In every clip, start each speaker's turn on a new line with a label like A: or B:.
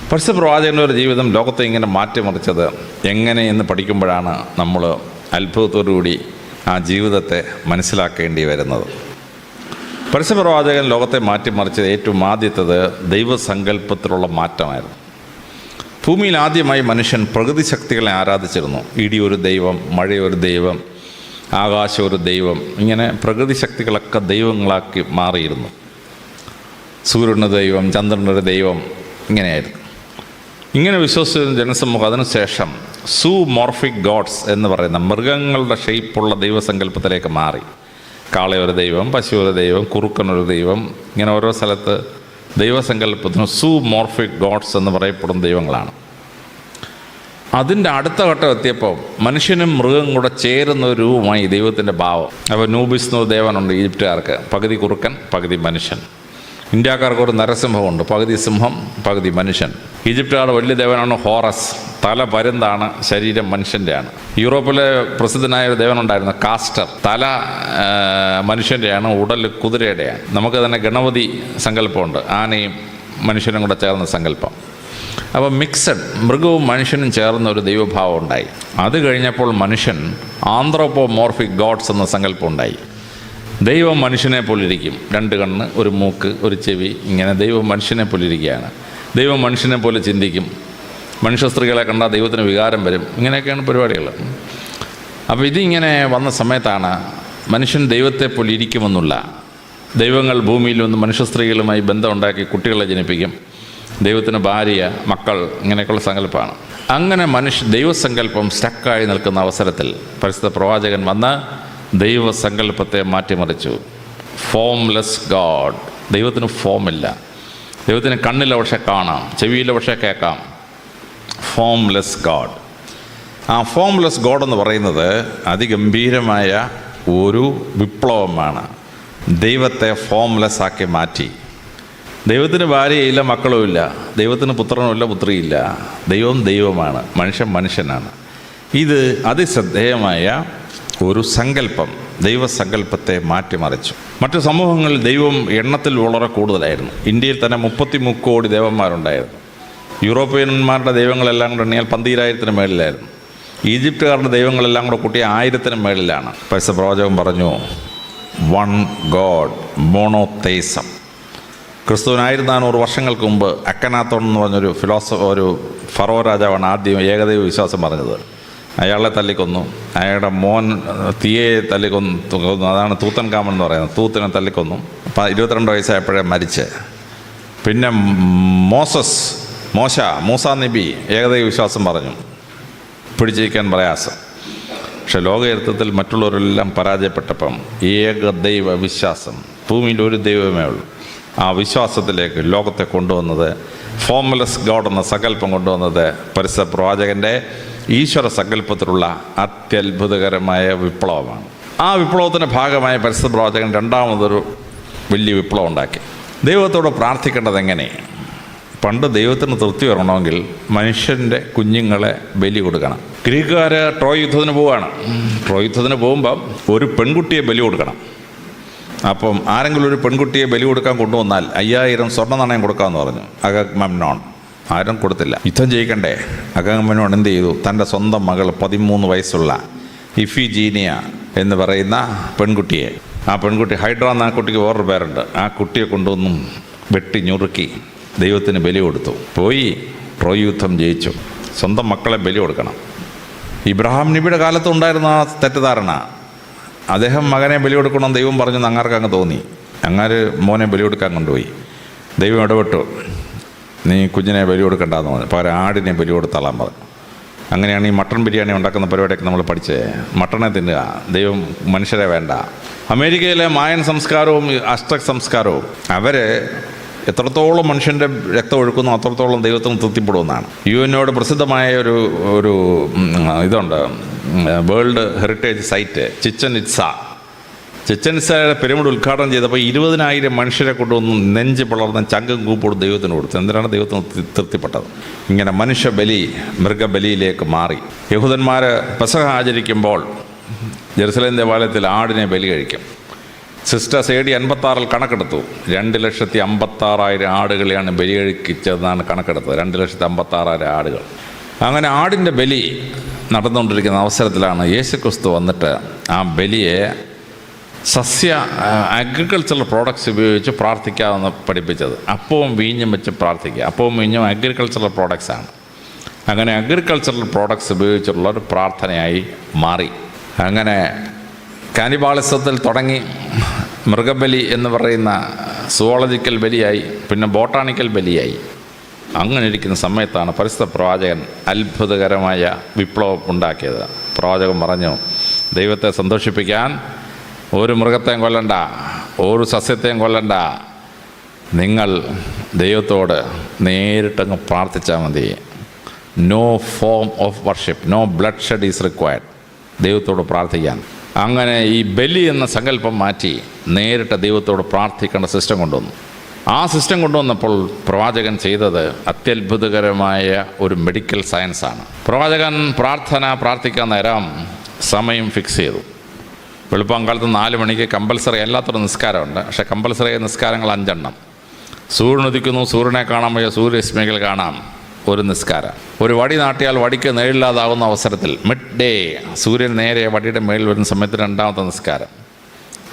A: പരിശുദ്ധ പ്രവാചകൻ്റെ ഒരു ജീവിതം ലോകത്തെ ഇങ്ങനെ മാറ്റിമറിച്ചത് എങ്ങനെയെന്ന് പഠിക്കുമ്പോഴാണ് നമ്മൾ അത്ഭുതത്തോടുകൂടി ആ ജീവിതത്തെ മനസ്സിലാക്കേണ്ടി വരുന്നത്. പരിശുദ്ധ പ്രവാചകൻ ലോകത്തെ മാറ്റിമറിച്ചത് ഏറ്റവും ആദ്യത്തേത് ദൈവസങ്കല്പത്തിലുള്ള മാറ്റമായിരുന്നു. ഭൂമിയിൽ ആദ്യമായി മനുഷ്യൻ പ്രകൃതി ശക്തികളെ ആരാധിച്ചിരുന്നു. ഇടി ഒരു ദൈവം, മഴയൊരു ദൈവം, ആകാശം ഒരു ദൈവം, ഇങ്ങനെ പ്രകൃതി ശക്തികളൊക്കെ ദൈവങ്ങളാക്കി മാറിയിരുന്നു. സൂര്യനൊരു ദൈവം, ചന്ദ്രനൊരു ദൈവം, ഇങ്ങനെയായിരുന്നു. ഇങ്ങനെ വിശ്വസിച്ച ജനസമൂഹം അതിനുശേഷം സൂമോർഫിക് ഗോഡ്സ് എന്ന് പറയുന്ന മൃഗങ്ങളുടെ ഷേപ്പുള്ള ദൈവസങ്കല്പത്തിലേക്ക് മാറി. കാളയൊരു ദൈവം, പശു ഒരു ദൈവം, കുറുക്കനൊരു ദൈവം, ഇങ്ങനെ ഓരോ സ്ഥലത്ത് ദൈവസങ്കല്പത്തിന് സൂമോർഫിക് ഗോഡ്സ് എന്ന് പറയപ്പെടുന്ന ദൈവങ്ങളാണ്. അതിൻ്റെ അടുത്ത ഘട്ടം എത്തിയപ്പോൾ മനുഷ്യനും മൃഗം കൂടെ ചേരുന്ന ഒരു രൂപമായി ദൈവത്തിൻ്റെ ഭാവം. അപ്പോൾ നൂബിസ് എന്നൊരു ദേവനുണ്ട് ഈജിപ്തുകാർക്ക്, പകുതി കുറുക്കൻ പകുതി മനുഷ്യൻ. ഇന്ത്യക്കാർക്ക് ഒരു നരസിംഹമുണ്ട്, പകുതി സിംഹം പകുതി മനുഷ്യൻ. ഈജിപ്തുകാരുടെ വലിയ ദേവനാണ് ഹോറസ്, തല പരുന്താണ്, ശരീരം മനുഷ്യൻ്റെയാണ്. യൂറോപ്പിലെ പ്രസിദ്ധനായ ഒരു ദേവനുണ്ടായിരുന്നു കാസ്റ്റർ, തല മനുഷ്യൻ്റെയാണ്, ഉടൽ കുതിരയുടെയാണ്. നമുക്ക് തന്നെ ഗണപതി സങ്കല്പമുണ്ട്, ആനയും മനുഷ്യനും കൂടെ ചേർന്ന സങ്കല്പം. അപ്പോൾ മിക്സഡ്, മൃഗവും മനുഷ്യനും ചേർന്ന ഒരു ദൈവഭാവം ഉണ്ടായി. അത് കഴിഞ്ഞപ്പോൾ മനുഷ്യൻ ആന്ത്രോപോമോർഫിക് ഗോഡ്സ് എന്ന സങ്കല്പം ഉണ്ടായി. ദൈവം മനുഷ്യനെ പോലിരിക്കും, 2 കണ്ണ്, ഒരു മൂക്ക്, ഒരു ചെവി, ഇങ്ങനെ ദൈവം മനുഷ്യനെ പോലിരിക്കുകയാണ്. ദൈവം മനുഷ്യനെ പോലെ ചിന്തിക്കും, മനുഷ്യ സ്ത്രീകളെ കണ്ടാൽ ദൈവത്തിന് വികാരം വരും, ഇങ്ങനെയൊക്കെയാണ് പരിപാടികൾ. അപ്പോൾ ഇതിങ്ങനെ വന്ന സമയത്താണ് മനുഷ്യൻ ദൈവത്തെ പോലെ ഇരിക്കുമെന്നുള്ള, ദൈവങ്ങൾ ഭൂമിയിൽ വന്ന് മനുഷ്യ സ്ത്രീകളുമായി ബന്ധമുണ്ടാക്കി കുട്ടികളെ ജനിപ്പിക്കും, ദൈവത്തിന് ഭാര്യ, മക്കൾ, ഇങ്ങനെയൊക്കെയുള്ള സങ്കല്പമാണ്. അങ്ങനെ ദൈവസങ്കല്പം സ്റ്റക്കായി നിൽക്കുന്ന അവസരത്തിൽ പരിശുദ്ധ പ്രവാചകൻ വന്ന് ദൈവസങ്കല്പത്തെ മാറ്റിമറിച്ചു. Formless God. ദൈവത്തിന് ഫോമില്ല, ദൈവത്തിന് കണ്ണിൽ പക്ഷേ കാണാം, ചെവിയിൽ പക്ഷേ കേൾക്കാം. Formless God. ആ ഫോംലെസ് ഗോഡ് എന്ന് പറയുന്നത് അതിഗംഭീരമായ ഒരു വിപ്ലവമാണ്. ദൈവത്തെ ഫോംലെസ് ആക്കി മാറ്റി. ദൈവത്തിന് ഭാര്യയില്ല, മക്കളുമില്ല, ദൈവത്തിന് പുത്രനുമില്ല, പുത്രിയില്ല. ദൈവം ദൈവമാണ്, മനുഷ്യൻ മനുഷ്യനാണ്. ഇത് അതിശ്രദ്ധേയമായ ഒരു സങ്കല്പം ദൈവസങ്കല്പത്തെ മാറ്റിമറിച്ചു. മറ്റു സമൂഹങ്ങളിൽ ദൈവം എണ്ണത്തിൽ വളരെ കൂടുതലായിരുന്നു. ഇന്ത്യയിൽ തന്നെ 33 കോടി ദേവന്മാരുണ്ടായിരുന്നു. യൂറോപ്യന്മാരുടെ ദൈവങ്ങളെല്ലാം കൂടെ എണ്ണിയാൽ 12,000-ന് മേളിലായിരുന്നു. ഈജിപ്തുകാരുടെ ദൈവങ്ങളെല്ലാം കൂടെ കൂട്ടിയ 1000-ന് മേളിലാണ്. പരിശുദ്ധ പ്രവാചകൻ പറഞ്ഞു, 1 ഗോഡ്, മോണോതെയിസം. ക്രിസ്തുവിന് 1400 വർഷങ്ങൾക്ക് മുമ്പ് അക്കനാത്തോൺ എന്ന് പറഞ്ഞൊരു ഒരു ഫറോ രാജാവാണ് ആദ്യം ഏകദൈവ വിശ്വാസം പറഞ്ഞത്. അയാളെ തല്ലിക്കൊന്നു, അയാളുടെ മോൻ തീയെ തല്ലിക്കൊന്നു, അതാണ് തൂത്തൻകാമൻ എന്ന് പറയുന്നത്. തൂത്തിനെ തല്ലിക്കൊന്നു. 22 വയസ്സായപ്പോഴേ മരിച്ച്. പിന്നെ മൂസ നബി ഏകദൈവ വിശ്വാസം പറഞ്ഞു, പിടിച്ചിരിക്കാൻ പ്രയാസം. പക്ഷെ ലോകചരിത്രത്തിൽ മറ്റുള്ളവരെല്ലാം പരാജയപ്പെട്ടപ്പം ഏകദൈവ വിശ്വാസം, ഭൂമിയിൽ ഒരു ദൈവമേ ഉള്ളൂ, ആ വിശ്വാസത്തിലേക്ക് ലോകത്തെ കൊണ്ടുവന്നത്, ഫോംലെസ് ഗോഡ് എന്ന സങ്കല്പം കൊണ്ടുവന്നത് പരിശുദ്ധ പ്രവാചകൻ്റെ ഈശ്വര സങ്കല്പത്തിലുള്ള അത്യത്ഭുതകരമായ വിപ്ലവമാണ്. ആ വിപ്ലവത്തിൻ്റെ ഭാഗമായ പരിശുദ്ധ പ്രവാചകൻ രണ്ടാമതൊരു വലിയ വിപ്ലവം ഉണ്ടാക്കി. ദൈവത്തോട് പ്രാർത്ഥിക്കേണ്ടത് എങ്ങനെ? പണ്ട് ദൈവത്തിന് തൃപ്തി വരണമെങ്കിൽ മനുഷ്യൻ്റെ കുഞ്ഞുങ്ങളെ ബലി കൊടുക്കണം. ഗ്രീക്കുകാർ ട്രോയ് യുദ്ധത്തിന് പോവുകയാണ്. ട്രോയ് യുദ്ധത്തിന് പോകുമ്പം ഒരു പെൺകുട്ടിയെ ബലി കൊടുക്കണം. അപ്പം ആരെങ്കിലും ഒരു പെൺകുട്ടിയെ ബലി കൊടുക്കാൻ കൊണ്ടുവന്നാൽ 5000 സ്വർണ്ണ നാണയം കൊടുക്കാമെന്ന് പറഞ്ഞു. അഗമെമ്നോൺ ആരും കൊടുത്തില്ല. യുദ്ധം ജയിക്കണ്ടേ? അഗമെമ്നോൺ എന്ത് ചെയ്തു? തൻ്റെ സ്വന്തം മകൾ 13 വയസ്സുള്ള ഇഫിജീനിയ എന്ന് പറയുന്ന പെൺകുട്ടിയെ, ആ പെൺകുട്ടി ഹൈഡ്ര എന്ന ആ കുട്ടിക്ക് വേറൊരു പേരുണ്ട്, ആ കുട്ടിയെ കൊണ്ടുവന്നും വെട്ടി ഞുറുക്കി ദൈവത്തിന് ബലി കൊടുത്തു. പോയി ട്രോയ് യുദ്ധം ജയിച്ചു. സ്വന്തം മക്കളെ ബലി കൊടുക്കണം. ഇബ്രാഹിം നബിയുടെ കാലത്തുണ്ടായിരുന്ന ആ തെറ്റിദ്ധാരണ, അദ്ദേഹം മകനെ ബലി കൊടുക്കണമെന്ന് ദൈവം പറഞ്ഞു. അങ്ങാർക്ക് അങ്ങ് തോന്നി, അങ്ങാര് മോനെ ബലി കൊടുക്കാൻ കൊണ്ടുപോയി. ദൈവം ഇടപെട്ടു, നീ കുഞ്ഞിനെ ബലി കൊടുക്കണ്ടെന്ന് പറഞ്ഞു, പകരം ആടിനെ ബലി കൊടുത്താളാൻ പറഞ്ഞു. അങ്ങനെയാണ് ഈ മട്ടൺ ബിരിയാണി ഉണ്ടാക്കുന്ന പരിപാടിയൊക്കെ നമ്മൾ പഠിച്ചത്. മട്ടണെ തിന്നുക, ദൈവം മനുഷ്യരെ വേണ്ട. അമേരിക്കയിലെ മായൻ സംസ്കാരവും അസ്ട്രക് സംസ്കാരവും അവർ എത്രത്തോളം മനുഷ്യൻ്റെ രക്തം ഒഴുക്കുന്നു അത്രത്തോളം ദൈവത്തിന് തൃപ്തിപ്പെടുമെന്നാണ്. UN പ്രസിദ്ധമായ ഒരു ഇതുണ്ട്, വേൾഡ് ഹെറിറ്റേജ് സൈറ്റ് ചിച്ചൻ ഇറ്റ്സയുടെ പിരമിഡ് ഉദ്ഘാടനം ചെയ്തപ്പോൾ 20,000 മനുഷ്യരെ കൊണ്ടുവന്ന് നെഞ്ച് പിളർന്ന് ചങ്കും കൂപ്പോടും ദൈവത്തിന് കൊടുത്തു. എന്തിനാണ് ദൈവത്തിന് തൃപ്തിപ്പെട്ടത്? ഇങ്ങനെ മനുഷ്യബലി മൃഗബലിയിലേക്ക് മാറി. യഹൂദന്മാർ പെസഹ ആചരിക്കുമ്പോൾ ജെറുസലേം ദേവാലയത്തിൽ ആടിനെ ബലി കഴിക്കും. Sisters AD 56 കണക്കെടുത്തു. 2,56,000 ആടുകളെയാണ് ബലി കഴിച്ചതെന്നാണ് കണക്കെടുത്തത്. 2,56,000 ആടുകൾ. അങ്ങനെ ആടിൻ്റെ ബലി നടന്നുകൊണ്ടിരിക്കുന്ന അവസരത്തിലാണ് യേശുക്രിസ്തു വന്നിട്ട് ആ ബലിയെ അഗ്രികൾച്ചറൽ പ്രോഡക്ട്സ് ഉപയോഗിച്ച് പ്രാർത്ഥിക്കാമെന്ന് പഠിപ്പിച്ചത്. അപ്പവും വീഞ്ഞും വെച്ച് പ്രാർത്ഥിക്കുക. അപ്പവും വീഞ്ഞും അഗ്രികൾച്ചറൽ പ്രോഡക്ട്സാണ്. അങ്ങനെ അഗ്രികൾച്ചറൽ പ്രോഡക്ട്സ് ഉപയോഗിച്ചുള്ള ഒരു പ്രാർത്ഥനയായി മാറി. അങ്ങനെ കാനിബാളിസത്തിൽ തുടങ്ങി മൃഗബലി എന്ന് പറയുന്ന സുവോളജിക്കൽ ബലിയായി, പിന്നെ ബോട്ടാണിക്കൽ ബലിയായി. അങ്ങനെ ഇരിക്കുന്ന സമയത്താണ് പരിശുദ്ധ പ്രവാചകൻ അത്ഭുതകരമായ വിപ്ലവം ഉണ്ടാക്കിയത്. പ്രവാചകൻ പറഞ്ഞു, ദൈവത്തെ സന്തോഷിപ്പിക്കാൻ ഒരു മൃഗത്തെയും കൊല്ലണ്ട, ഒരു സസ്യത്തെയും കൊല്ലണ്ട, നിങ്ങൾ ദൈവത്തോട് നേരിട്ടങ്ങ് പ്രാർത്ഥിച്ചാൽ മതി. No form of worship, no bloodshed is required. ദൈവത്തോട് പ്രാർത്ഥിക്കാൻ. അങ്ങനെ ഈ ബലി എന്ന സങ്കല്പം മാറ്റി നേരിട്ട് ദൈവത്തോട് പ്രാർത്ഥിക്കേണ്ട സിസ്റ്റം കൊണ്ടുവന്നു. ആ സിസ്റ്റം കൊണ്ടുവന്നപ്പോൾ പ്രവാചകൻ ചെയ്തത് അത്യത്ഭുതകരമായ ഒരു മെഡിക്കൽ സയൻസാണ്. പ്രവാചകൻ പ്രാർത്ഥിക്കാൻ നേരം സമയം ഫിക്സ് ചെയ്തു. വെളുപ്പാങ്കാലത്ത് 4 മണിക്ക് കമ്പൽസറി അല്ലാത്തൊരു നിസ്കാരമുണ്ട്. പക്ഷേ കമ്പൽസറി നിസ്കാരങ്ങൾ 5 എണ്ണം. സൂര്യൻ ഉദിക്കുന്നു, സൂര്യനെ കാണാൻ വയ്യ, സൂര്യരശ്മികൾ കാണാം, ഒരു നിസ്കാരം. ഒരു വടി നാട്ടിയാൽ വടിക്ക് നേരില്ലാതാവുന്ന അവസരത്തിൽ മിഡ് ഡേ സൂര്യൻ നേരെ വടിയുടെ മേളിൽ വരുന്ന സമയത്ത് 2ാമത്തെ നിസ്കാരം.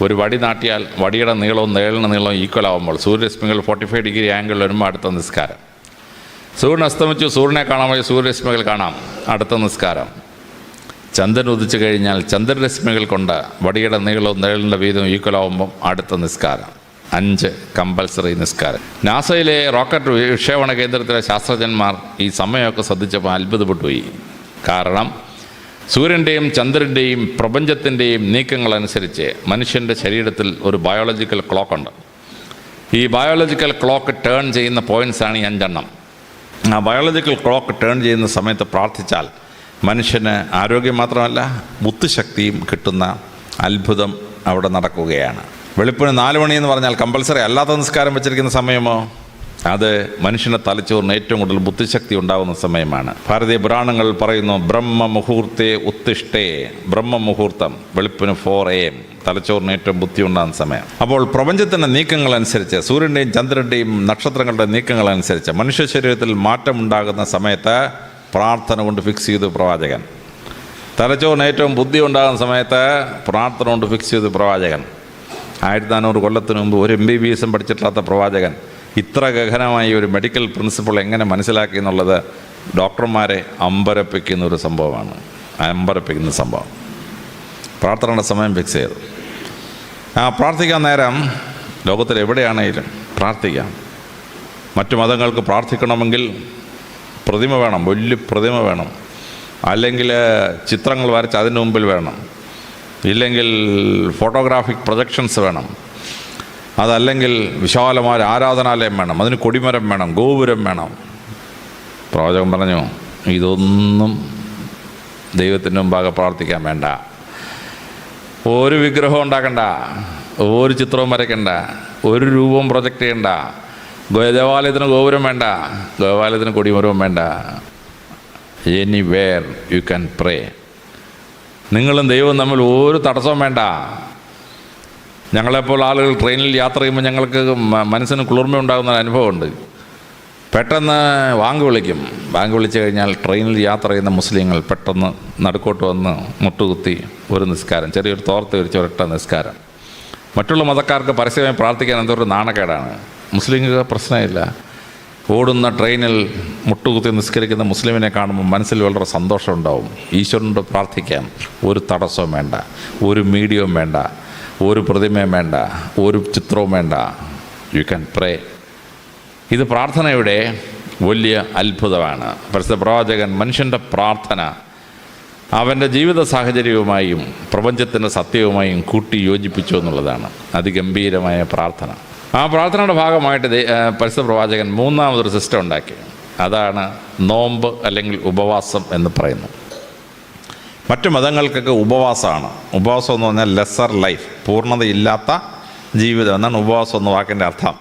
A: ഒരു വടി നാട്ടിയാൽ വടിയുടെ നീളവും നേളിൻ്റെ നീളവും ഈക്വൽ ആകുമ്പോൾ സൂര്യരശ്മികൾ 45 ഡിഗ്രി ആംഗിൾ വരുമ്പോൾ അടുത്ത നിസ്കാരം. സൂര്യൻ അസ്തമിച്ചു, സൂര്യനെ കാണാൻ വയ്യ, സൂര്യരശ്മികൾ കാണാം, അടുത്ത നിസ്കാരം. ചന്ദ്രൻ ഉദിച്ചു കഴിഞ്ഞാൽ ചന്ദ്രരശ്മികൾ കൊണ്ട് വടിയുടെ നീളവും നേളിൻ്റെ വീതവും ഈക്വൽ ആകുമ്പം അടുത്ത നിസ്കാരം. 5 കമ്പൽസറി നിസ്കാരം. നാസയിലെ റോക്കറ്റ് വിക്ഷേപണ കേന്ദ്രത്തിലെ ശാസ്ത്രജ്ഞന്മാർ ഈ സമയമൊക്കെ ശ്രദ്ധിച്ചപ്പോൾ അത്ഭുതപ്പെട്ടുപോയി. കാരണം സൂര്യൻ്റെയും ചന്ദ്രൻ്റെയും പ്രപഞ്ചത്തിൻ്റെയും നീക്കങ്ങളനുസരിച്ച് മനുഷ്യൻ്റെ ശരീരത്തിൽ ഒരു ബയോളജിക്കൽ ക്ലോക്കുണ്ട്. ഈ ബയോളജിക്കൽ ക്ലോക്ക് ടേൺ ചെയ്യുന്ന പോയിൻറ്റ്സാണ് ഈ 5 എണ്ണം. ആ ബയോളജിക്കൽ ക്ലോക്ക് ടേൺ ചെയ്യുന്ന സമയത്ത് പ്രാർത്ഥിച്ചാൽ മനുഷ്യന് ആരോഗ്യം മാത്രമല്ല ബുദ്ധിശക്തിയും കിട്ടുന്ന അത്ഭുതം അവിടെ നടക്കുകയാണ്. വെളുപ്പിന് 4 മണി എന്ന് പറഞ്ഞാൽ കമ്പൽസറി അല്ലാത്ത നിസ്കാരം വെച്ചിരിക്കുന്ന സമയമോ അത് മനുഷ്യൻ്റെ തലച്ചോറിന് ഏറ്റവും കൂടുതൽ ബുദ്ധിശക്തി ഉണ്ടാകുന്ന സമയമാണ്. ഭാരതീയ പുരാണങ്ങൾ പറയുന്നു, ബ്രഹ്മമുഹൂർത്തേ ഉത്തിഷ്ഠേ. ബ്രഹ്മമുഹൂർത്തം വെളുപ്പിന് 4 AM തലച്ചോറിന് ഏറ്റവും ബുദ്ധി ഉണ്ടാകുന്ന സമയം. അപ്പോൾ പ്രപഞ്ചത്തിൻ്റെ നീക്കങ്ങളനുസരിച്ച്, സൂര്യൻ്റെയും ചന്ദ്രൻ്റെയും നക്ഷത്രങ്ങളുടെ നീക്കങ്ങളനുസരിച്ച് മനുഷ്യ ശരീരത്തിൽ മാറ്റമുണ്ടാകുന്ന സമയത്ത് പ്രാർത്ഥന കൊണ്ട് ഫിക്സ് ചെയ്തു പ്രവാചകൻ. തലച്ചോറിന് ഏറ്റവും ബുദ്ധി ഉണ്ടാകുന്ന സമയത്ത് പ്രാർത്ഥന കൊണ്ട് ഫിക്സ് ചെയ്തു പ്രവാചകൻ. 1400 കൊല്ലത്തിന് മുമ്പ് ഒരു MBBS പഠിച്ചിട്ടില്ലാത്ത പ്രവാചകൻ ഇത്ര ഗഹനമായി ഒരു മെഡിക്കൽ പ്രിൻസിപ്പിൾ എങ്ങനെ മനസ്സിലാക്കി എന്നുള്ളത് ഡോക്ടർമാരെ അമ്പരപ്പിക്കുന്ന ഒരു സംഭവമാണ്. അമ്പരപ്പിക്കുന്ന സംഭവം. പ്രാർത്ഥനയുടെ സമയം ഫിക്സ് ചെയ്തു. പ്രാർത്ഥിക്കാൻ നേരം ലോകത്തിൽ എവിടെയാണെങ്കിലും പ്രാർത്ഥിക്കാം. മറ്റു മതങ്ങൾക്ക് പ്രാർത്ഥിക്കണമെങ്കിൽ പ്രതിമ വേണം, വലിയ പ്രതിമ വേണം, അല്ലെങ്കിൽ ചിത്രങ്ങൾ വരച്ച് അതിന് മുമ്പിൽ വേണം, ഇല്ലെങ്കിൽ ഫോട്ടോഗ്രാഫിക് പ്രൊജക്ഷൻസ് വേണം, അതല്ലെങ്കിൽ വിശാലമായ ആരാധനാലയം വേണം, അതിന് കൊടിമരം വേണം, ഗോപുരം വേണം. പ്രവാചകൻ പറഞ്ഞു, ഇതൊന്നും ദൈവത്തിൻ്റെ മുമ്പാകെ പ്രാർത്ഥിക്കാൻ വേണ്ട. ഒരു വിഗ്രഹം ഉണ്ടാക്കണ്ട, ഒരു ചിത്രവും വരയ്ക്കണ്ട, ഒരു രൂപവും പ്രൊജക്റ്റ് ചെയ്യണ്ട, ദേവാലയത്തിന് ഗോപുരം വേണ്ട, ദേവാലയത്തിന് കൊടിമരവും വേണ്ട. എനിവേർ യു ക്യാൻ പ്രേ. നിങ്ങളും ദൈവവും തമ്മിൽ ഒരു തടസ്സവും വേണ്ട. ഞങ്ങളെപ്പോൾ ആളുകൾ ട്രെയിനിൽ യാത്ര ചെയ്യുമ്പോൾ ഞങ്ങൾക്ക് മനസ്സിന് കുളിർമ ഉണ്ടാകുന്ന അനുഭവമുണ്ട്. പെട്ടെന്ന് വാങ്ക് വിളിക്കും. വാങ്ക് വിളിച്ചു കഴിഞ്ഞാൽ ട്രെയിനിൽ യാത്ര ചെയ്യുന്ന മുസ്ലിങ്ങൾ പെട്ടെന്ന് നടുക്കോട്ട് വന്ന് മുട്ടുകുത്തി ഒരു നിസ്കാരം, ചെറിയൊരു തോർത്ത് വിരിച്ച് ഒരൊറ്റ നിസ്കാരം. മറ്റുള്ള മതക്കാർക്ക് പരസ്യമായി പ്രാർത്ഥിക്കാൻ എന്തൊരു നാണക്കേടാണ്. മുസ്ലിങ്ങൾക്ക് പ്രശ്നമില്ല. ഓടുന്ന ട്രെയിനിൽ മുട്ടുകുത്തി നിസ്കരിക്കുന്ന മുസ്ലിമിനെ കാണുമ്പോൾ മനസ്സിൽ വളരെ സന്തോഷമുണ്ടാവും. ഈശ്വരനോട് പ്രാർത്ഥിക്കാം. ഒരു തടസ്സവും വേണ്ട, ഒരു മീഡിയവും വേണ്ട, ഒരു പ്രതിമയും വേണ്ട, ഒരു ചിത്രവും വേണ്ട. യു ക്യാൻ പ്രേ. ഇത് പ്രാർത്ഥനയുടെ വലിയ അത്ഭുതമാണ്. പരിശുദ്ധ പ്രവാചകൻ മനുഷ്യൻ്റെ പ്രാർത്ഥന അവൻ്റെ ജീവിത സാഹചര്യവുമായും പ്രപഞ്ചത്തിൻ്റെ സത്യവുമായും കൂട്ടി യോജിപ്പിച്ചു എന്നുള്ളതാണ് അതിഗംഭീരമായ പ്രാർത്ഥന. ആ പ്രാർത്ഥനയുടെ ഭാഗമായിട്ട് പരിശുദ്ധ പ്രവാചകൻ 3ാമതൊരു സിസ്റ്റം ഉണ്ടാക്കി. അതാണ് നോമ്പ് അല്ലെങ്കിൽ ഉപവാസം എന്ന് പറയുന്നു. മറ്റു മതങ്ങൾക്കൊക്കെ ഉപവാസമാണ്. ഉപവാസം എന്ന് പറഞ്ഞാൽ ലെസ്സർ ലൈഫ്, പൂർണ്ണതയില്ലാത്ത ജീവിതം എന്നാണ് ഉപവാസം എന്ന വാക്കിൻ്റെ അർത്ഥം.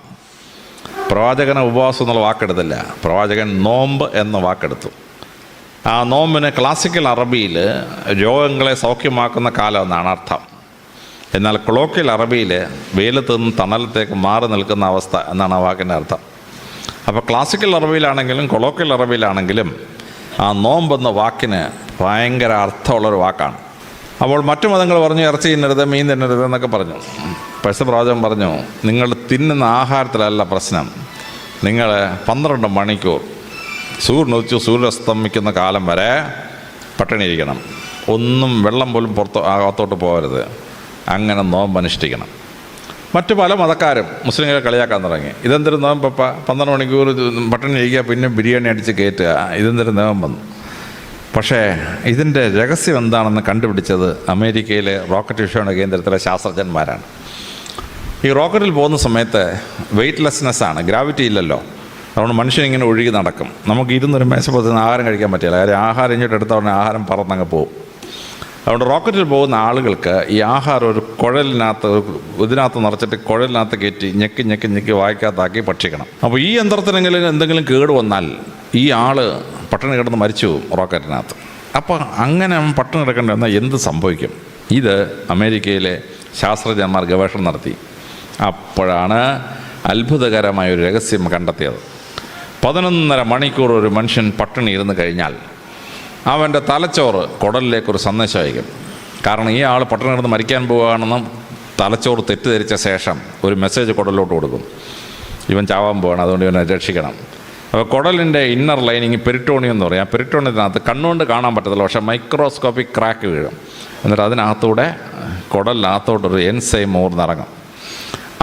A: പ്രവാചകന് ഉപവാസം എന്നുള്ള വാക്കെടുത്തില്ല, പ്രവാചകൻ നോമ്പ് എന്ന വാക്കെടുത്തു. ആ നോമ്പിന് ക്ലാസിക്കൽ അറബിയിൽ രോഗങ്ങളെ സൗഖ്യമാക്കുന്ന കാലം എന്നാണ് അർത്ഥം. എന്നാൽ കൊളോക്കിയൽ അറബിയിൽ വെയിലത്ത് നിന്ന് തണലത്തേക്ക് മാറി നിൽക്കുന്ന അവസ്ഥ എന്നാണ് ആ വാക്കിൻ്റെ അർത്ഥം. അപ്പോൾ ക്ലാസിക്കൽ അറബിയിലാണെങ്കിലും കൊളോക്കിയൽ അറബിയിലാണെങ്കിലും ആ നോമ്പെന്ന വാക്കിന് ഭയങ്കര അർത്ഥമുള്ളൊരു വാക്കാണ്. അപ്പോൾ മറ്റു മതങ്ങൾ പറഞ്ഞു ഇറച്ചി തിന്നരുത്, മീൻ തിന്നരുത് എന്നൊക്കെ പറഞ്ഞു. പരസ്യപ്രവാചകൻ പറഞ്ഞു, നിങ്ങൾ തിന്നുന്ന ആഹാരത്തിലല്ല പ്രശ്നം, നിങ്ങൾ 12 മണിക്കൂർ സൂര്യൻ ഉദിച്ചു സൂര്യസ്തമിക്കുന്ന കാലം വരെ പട്ടിണി ഇരിക്കണം, ഒന്നും വെള്ളം പോലും അകത്തോട്ട് പോകരുത്, അങ്ങനെ നോമ്പ് അനുഷ്ഠിക്കണം. മറ്റു പല മതക്കാരും മുസ്ലിങ്ങളെ കളിയാക്കാൻ തുടങ്ങി. ഇതെന്തൊരു നോമ്പപ്പ, 12 മണിക്കൂർ പട്ടിണി ഇരിക്കുക, പിന്നെ ബിരിയാണി അടിച്ച് കയറ്റുക, ഇതെന്തൊരു നോമ്പെന്ന്. പക്ഷേ ഇതിൻ്റെ രഹസ്യം എന്താണെന്ന് കണ്ടുപിടിച്ചത് അമേരിക്കയിലെ റോക്കറ്റ് വിക്ഷേപണ കേന്ദ്രത്തിലെ ശാസ്ത്രജ്ഞന്മാരാണ്. ഈ റോക്കറ്റിൽ പോകുന്ന സമയത്ത് വെയ്റ്റ്ലെസ്നെസ്സാണ്, ഗ്രാവിറ്റി ഇല്ലല്ലോ. അതുകൊണ്ട് മനുഷ്യനിങ്ങനെ ഒഴുകി നടക്കും. നമുക്ക് ഇരുന്നൊരു മേശപ്പുറത്ത് നിന്ന് ആഹാരം കഴിക്കാൻ പറ്റില്ല, കാര്യം ആഹാരം ഇങ്ങോട്ട് എടുത്ത ഉടനെ ആഹാരം പറന്നങ്ങ് പോകും. അതുകൊണ്ട് റോക്കറ്റിൽ പോകുന്ന ആളുകൾക്ക് ഈ ആഹാരം ഒരു കുഴലിനകത്ത്, ഇതിനകത്ത് നിറച്ചിട്ട് കുഴലിനകത്ത് കയറ്റി ഞെക്കി ഞെക്കി ഞെക്കി വായിക്കകത്താക്കി ഭക്ഷിക്കണം. അപ്പോൾ ഈ യന്ത്രത്തിനെങ്കിലും എന്തെങ്കിലും കേട് വന്നാൽ ഈ ആൾ പട്ടിണി കിടന്ന് മരിച്ചു പോകും റോക്കറ്റിനകത്ത്. അപ്പോൾ അങ്ങനെ പട്ടിണി കിടക്കേണ്ടി വന്നാൽ എന്ത് സംഭവിക്കും? ഇത് അമേരിക്കയിലെ ശാസ്ത്രജ്ഞന്മാർ ഗവേഷണം നടത്തി. അപ്പോഴാണ് അത്ഭുതകരമായൊരു രഹസ്യം കണ്ടെത്തിയത്. 11.5 മണിക്കൂർ ഒരു മനുഷ്യൻ പട്ടിണി ഇരുന്ന് കഴിഞ്ഞാൽ അവൻ്റെ തലച്ചോറ് കുടലിലേക്കൊരു സന്ദേശം അയക്കും. കാരണം ഈ ആൾ പട്ടിണി കിടന്ന് മരിക്കാൻ പോവുകയാണെന്നും തലച്ചോറ് തെറ്റിദ്ധരിച്ച ശേഷം ഒരു മെസ്സേജ് കുടലിലോട്ട് കൊടുക്കും, ഇവൻ ചാവാൻ പോവുകയാണ്, അതുകൊണ്ട് ഇവനെ രക്ഷിക്കണം. അപ്പോൾ കുടലിൻ്റെ ഇന്നർ ലൈനിങ് പെരിട്ടോണിയം എന്ന് പറയും. ആ പെരിട്ടോണിയത്തിനകത്ത് കണ്ണുകൊണ്ട് കാണാൻ പറ്റത്തില്ല, പക്ഷേ മൈക്രോസ്കോപ്പിക് ക്രാക്ക് വീഴും. എന്നിട്ട് അതിനകത്തൂടെ കുടലിനകത്തോട്ടൊരു എൻസൈം ഊർന്നിറങ്ങും.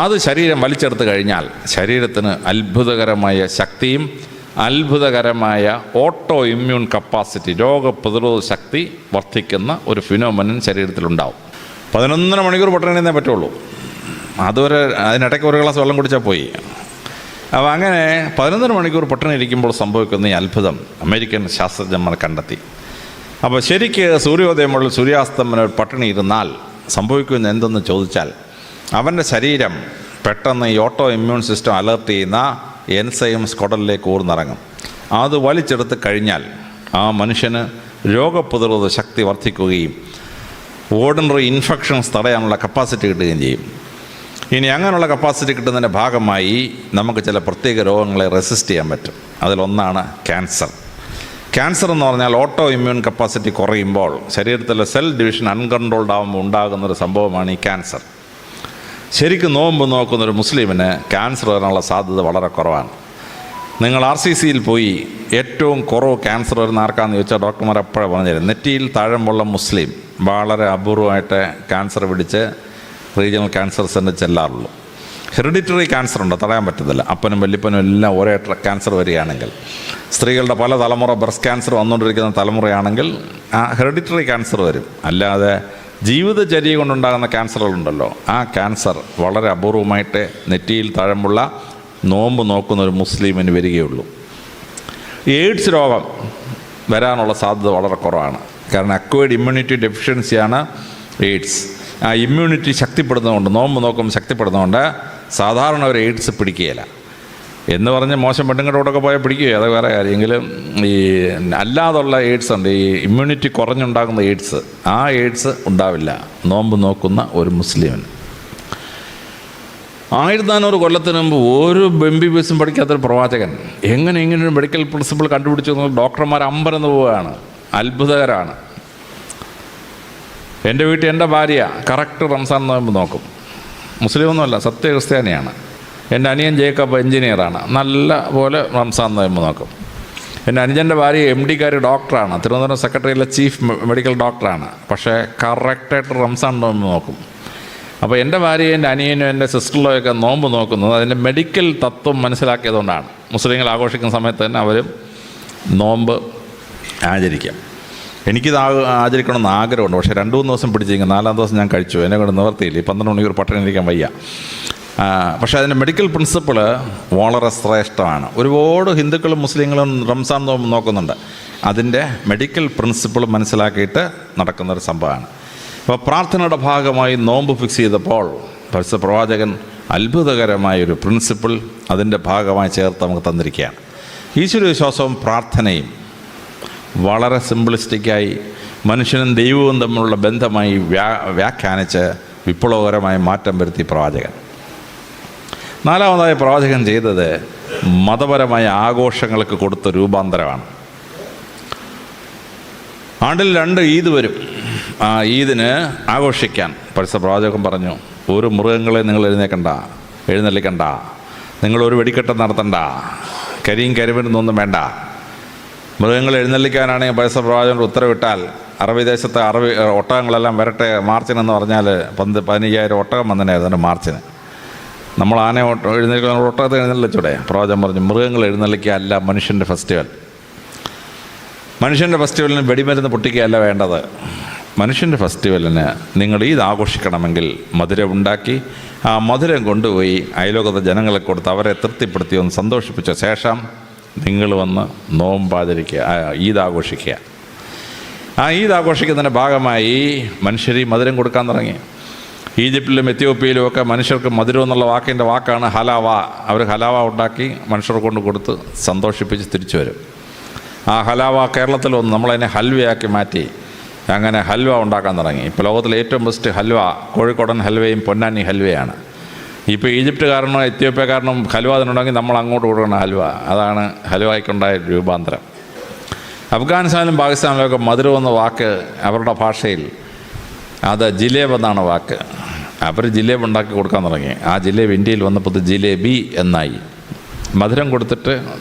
A: അത് ശരീരം വലിച്ചെടുത്ത് കഴിഞ്ഞാൽ ശരീരത്തിന് അത്ഭുതകരമായ ശക്തിയും അത്ഭുതകരമായ ഓട്ടോ ഇമ്മ്യൂൺ കപ്പാസിറ്റി, രോഗപ്രതിരോധ ശക്തി വർദ്ധിക്കുന്ന ഒരു ഫിനോമിനൻ ശരീരത്തിലുണ്ടാവും. 11.5 മണിക്കൂർ പട്ടിണിയേ പറ്റുള്ളൂ. അതുവരെ അതിനിടയ്ക്ക് ഒരു ഗ്ലാസ് വെള്ളം കുടിച്ചാൽ പോയി. അപ്പോൾ അങ്ങനെ 11.5 മണിക്കൂർ പട്ടിണി ഇരിക്കുമ്പോൾ സംഭവിക്കുന്ന ഈ അത്ഭുതം അമേരിക്കൻ ശാസ്ത്രജ്ഞന്മാർ കണ്ടെത്തി. അപ്പോൾ ശരിക്ക് സൂര്യോദയം മുതൽ സൂര്യാസ്തമനം പട്ടിണി ഇരുന്നാൽ സംഭവിക്കുന്ന എന്തെന്ന് ചോദിച്ചാൽ, അവൻ്റെ ശരീരം പെട്ടെന്ന് ഈ ഓട്ടോ ഇമ്മ്യൂൺ സിസ്റ്റം അലർട്ട് ചെയ്യുന്ന എൻസൈംസ് കുടലിലേക്ക് ഊർന്നിറങ്ങും. അത് വലിച്ചെടുത്ത് കഴിഞ്ഞാൽ ആ മനുഷ്യന് രോഗപ്രതിരോധ ശക്തി വർദ്ധിക്കുകയും ഓർഡിനറി ഇൻഫെക്ഷൻസ് തടയാനുള്ള കപ്പാസിറ്റി കിട്ടുകയും ചെയ്യും. ഇനി അങ്ങനെയുള്ള കപ്പാസിറ്റി കിട്ടുന്നതിൻ്റെ ഭാഗമായി നമുക്ക് ചില പ്രത്യേക രോഗങ്ങളെ റെസിസ്റ്റ് ചെയ്യാൻ പറ്റും. അതിലൊന്നാണ് ക്യാൻസർ. ക്യാൻസർ എന്ന് പറഞ്ഞാൽ ഓട്ടോ ഇമ്മ്യൂൺ കപ്പാസിറ്റി കുറയുമ്പോൾ ശരീരത്തിലെ സെൽ ഡിവിഷൻ അൺകൺട്രോൾഡ് ആകുമ്പോൾ ഉണ്ടാകുന്നൊരു സംഭവമാണ് ഈ ക്യാൻസർ. ശരിക്കും നോമ്പ് നോക്കുന്നൊരു മുസ്ലിമിന് ക്യാൻസർ വരാനുള്ള സാധ്യത വളരെ കുറവാണ്. നിങ്ങൾ RCCയിൽ പോയി ഏറ്റവും കുറവ് ക്യാൻസർ വരുന്ന ആർക്കാന്ന് ചോദിച്ചാൽ ഡോക്ടർമാർ എപ്പോഴും പറഞ്ഞു തരും, നെറ്റിയിൽ താഴമ്പുള്ള മുസ്ലിം വളരെ അപൂർവമായിട്ട് ക്യാൻസർ പിടിച്ച് റീജിയണൽ ക്യാൻസർ സെൻ്റർ ചെല്ലാറുള്ളൂ. ഹെറിഡിറ്ററി ക്യാൻസർ ഉണ്ട്, തടയാൻ പറ്റത്തില്ല. അപ്പനും വല്യപ്പനും എല്ലാം ഒരേ ക്യാൻസർ വരികയാണെങ്കിൽ, സ്ത്രീകളുടെ പല തലമുറ ബ്രസ്റ്റ് ക്യാൻസർ വന്നുകൊണ്ടിരിക്കുന്ന തലമുറയാണെങ്കിൽ ആ ഹെറിഡിറ്ററി ക്യാൻസർ വരും. അല്ലാതെ ജീവിതചര്യ കൊണ്ടുണ്ടാകുന്ന ക്യാൻസറുകളുണ്ടല്ലോ, ആ ക്യാൻസർ വളരെ അപൂർവമായിട്ട് നെറ്റിയിൽ താഴമ്പുള്ള നോമ്പ് നോക്കുന്ന ഒരു മുസ്ലിമിന് വരികയുള്ളൂ. എയ്ഡ്സ് രോഗം വരാനുള്ള സാധ്യത വളരെ കുറവാണ്. കാരണം അക്വയർഡ് ഇമ്മ്യൂണിറ്റി ഡെഫിഷ്യൻസിയാണ് എയ്ഡ്സ്. ആ ഇമ്മ്യൂണിറ്റി ശക്തിപ്പെടുന്നതുകൊണ്ട്, നോമ്പ് നോക്കുമ്പോൾ ശക്തിപ്പെടുന്നതുകൊണ്ട് സാധാരണ ഒരു എയ്ഡ്സ് പിടിക്കുകയില്ല. എന്ന് പറഞ്ഞ് മോശം പെണ്ണുങ്ങളുടെ കൂടെയൊക്കെ പോയാൽ പിടിക്കുകയോ, അത് വേറെ കാര്യമെങ്കിലും ഈ അല്ലാതുള്ള എയ്ഡ്സ് ഉണ്ട്, ഈ ഇമ്മ്യൂണിറ്റി കുറഞ്ഞുണ്ടാകുന്ന എയ്ഡ്സ്, ആ എയ്ഡ്സ് ഉണ്ടാവില്ല നോമ്പ് നോക്കുന്ന ഒരു മുസ്ലിമിന്. 1400 കൊല്ലത്തിന് മുമ്പ് ഒരു MBBS പഠിക്കാത്തൊരു പ്രവാചകൻ എങ്ങനെ ഇങ്ങനൊരു മെഡിക്കൽ പ്രിൻസിപ്പിൾ കണ്ടുപിടിച്ചു? ഡോക്ടർമാർ അമ്പരന്ന് പോവുകയാണ്, അത്ഭുതകരമാണ്. എൻ്റെ വീട്ടിൽ എൻ്റെ ഭാര്യ കറക്റ്റ് റംസാൻ നോമ്പ് നോക്കും. മുസ്ലിമൊന്നുമല്ല, സത്യക്രിസ്ത്യാനിയാണ്. എൻ്റെ അനിയൻ ജേക്കബ് എഞ്ചിനീയറാണ്, നല്ല പോലെ റംസാൻ നോമ്പ് നോക്കും. എൻ്റെ അനുജൻ്റെ ഭാര്യ MD ഡോക്ടറാണ്, തിരുവനന്തപുരം സെക്രട്ടറിയിലെ ചീഫ് മെഡിക്കൽ ഡോക്ടറാണ്. പക്ഷേ കറക്റ്റായിട്ട് റംസാൻ നോമ്പ് നോക്കും. അപ്പോൾ എൻ്റെ ഭാര്യയും എൻ്റെ അനിയനും എൻ്റെ സിസ്റ്ററിലൊക്കെ നോമ്പ് നോക്കുന്നത് അതിൻ്റെ മെഡിക്കൽ തത്വം മനസ്സിലാക്കിയതുകൊണ്ടാണ്. മുസ്ലിങ്ങൾ ആഘോഷിക്കുന്ന സമയത്ത് തന്നെ അവരും നോമ്പ് ആചരിക്കാം. എനിക്കിത് ആചരിക്കണമെന്ന് ആഗ്രഹമുണ്ട്. പക്ഷേ 2-3 ദിവസം പിടിച്ചിരിക്കും, 4-ാം ദിവസം ഞാൻ കഴിച്ചു, എന്നെ കൊണ്ട് നിവർത്തിയില്ല. 12 മണിക്കൂർ പട്ടിണി ഇരിക്കാൻ വയ്യ. പക്ഷേ അതിൻ്റെ മെഡിക്കൽ പ്രിൻസിപ്പിൾ വളരെ ശ്രേഷ്ഠമാണ്. ഒരുപാട് ഹിന്ദുക്കളും മുസ്ലിങ്ങളും റംസാൻ നോമ്പ് നോക്കുന്നുണ്ട്. അതിൻ്റെ മെഡിക്കൽ പ്രിൻസിപ്പിൾ മനസ്സിലാക്കിയിട്ട് നടക്കുന്നൊരു സംഭവമാണ്. അപ്പോൾ പ്രാർത്ഥനയുടെ ഭാഗമായി നോമ്പ് ഫിക്സ് ചെയ്തപ്പോൾ പരിശുദ്ധ പ്രവാചകൻ അത്ഭുതകരമായൊരു പ്രിൻസിപ്പിൾ അതിൻ്റെ ഭാഗമായി ചേർത്ത് നമുക്ക് തന്നിരിക്കുകയാണ്. ഈശ്വര വിശ്വാസവും പ്രാർത്ഥനയും വളരെ സിംപിളിസ്റ്റിക്കായി മനുഷ്യനും ദൈവവും തമ്മിലുള്ള ബന്ധമായി വ്യാഖ്യാനിച്ച് വിപ്ലവകരമായ മാറ്റം വരുത്തി പ്രവാചകൻ. നാലാമതായി പ്രവാചകൻ ചെയ്തത് മതപരമായ ആഘോഷങ്ങൾക്ക് കൊടുത്ത രൂപാന്തരമാണ്. ആണ്ടിൽ 2 ഈദ് വരും. ആ ഈദിന് ആഘോഷിക്കാൻ പരിശുദ്ധ പ്രവാചകൻ പറഞ്ഞു, ഒരു മൃഗങ്ങളെ നിങ്ങൾ എഴുന്നള്ളിക്കണ്ട, നിങ്ങളൊരു വെടിക്കെട്ട് നടത്തണ്ട, കരിയും കരിമരുന്നൊന്നും വേണ്ട. മൃഗങ്ങൾ എഴുന്നള്ളിക്കാനാണെങ്കിൽ പരിശുദ്ധ പ്രവാചകൻ ഉത്തരവിട്ടാൽ അറബി ദേശത്തെ ഒട്ടകങ്ങളെല്ലാം വരട്ടെ മാർച്ചിനെന്ന് പറഞ്ഞാൽ 15,000 ഒട്ടകം വന്നതിനായിരുന്നു മാർച്ചിന്. നമ്മൾ ആനയെ എഴുന്നള്ളിക്കാൻ ഒട്ടകത്തെ എഴുന്നള്ളിച്ചൂടെ? പ്രവാചകൻ പറഞ്ഞു, മൃഗങ്ങൾ എഴുന്നള്ളിക്കുകയല്ല മനുഷ്യൻ്റെ ഫെസ്റ്റിവൽ. മനുഷ്യൻ്റെ ഫെസ്റ്റിവലിന് വെടിമരുന്ന് പൊട്ടിക്കുകയല്ല വേണ്ടത്. മനുഷ്യൻ്റെ ഫെസ്റ്റിവലിന് നിങ്ങൾ ഈദ് ആഘോഷിക്കണമെങ്കിൽ മധുരം ഉണ്ടാക്കി ആ മധുരം കൊണ്ടുപോയി അയലോകത്തെ ജനങ്ങളെ കൊടുത്ത് അവരെ തൃപ്തിപ്പെടുത്തി ഒന്ന് സന്തോഷിപ്പിച്ച ശേഷം നിങ്ങൾ വന്ന് നോമ്പാചരിക്കുക, ഈദ് ആഘോഷിക്കുക. ആ ഈദ് ആഘോഷിക്കുന്നതിൻ്റെ ഭാഗമായി മനുഷ്യർ ഈ മധുരം കൊടുക്കാൻ തുടങ്ങി. ഈജിപ്തിലും എത്യോപ്യയിലും ഒക്കെ മനുഷ്യർക്ക് മധുരം എന്നുള്ള വാക്കാണ് ഹലാവ. അവർ ഹലാവ ഉണ്ടാക്കി മനുഷ്യരെ കൊണ്ട് കൊടുത്ത് സന്തോഷിപ്പിച്ച് തിരിച്ചു വരും. ആ ഹലാവ കേരളത്തിൽ വന്ന് നമ്മളതിനെ ഹൽവയാക്കി മാറ്റി അങ്ങനെ ഹൽവ ഉണ്ടാക്കാൻ തുടങ്ങി. ഇപ്പോൾ ലോകത്തിലെ ഏറ്റവും ബെസ്റ്റ് ഹൽവ കോഴിക്കോടൻ ഹൽവയും പൊന്നാനി ഹൽവയാണ്. ഇപ്പോൾ ഈജിപ്തുകാരനോ എത്യോപ്യക്കാരനോ ഹൽവ അതിനുണ്ടെങ്കിൽ നമ്മൾ അങ്ങോട്ട് കൊടുക്കുന്ന ഹൽവ. അതാണ് ഹൽവയ്ക്കുണ്ടായ രൂപാന്തരം. അഫ്ഗാനിസ്ഥാനിലും പാകിസ്ഥാനിലുമൊക്കെ മധുരം എന്ന വാക്ക് അവരുടെ ഭാഷയിൽ അത് ജിലേബ് എന്നാണ് വാക്ക്. അവർ ജിലേബ് ഉണ്ടാക്കി കൊടുക്കാൻ തുടങ്ങി. ആ ജിലേബ് ഇന്ത്യയിൽ വന്നപ്പോൾ ഇത് ജിലേബി എന്നായി. മധുരം കൊടുത്തിട്ട്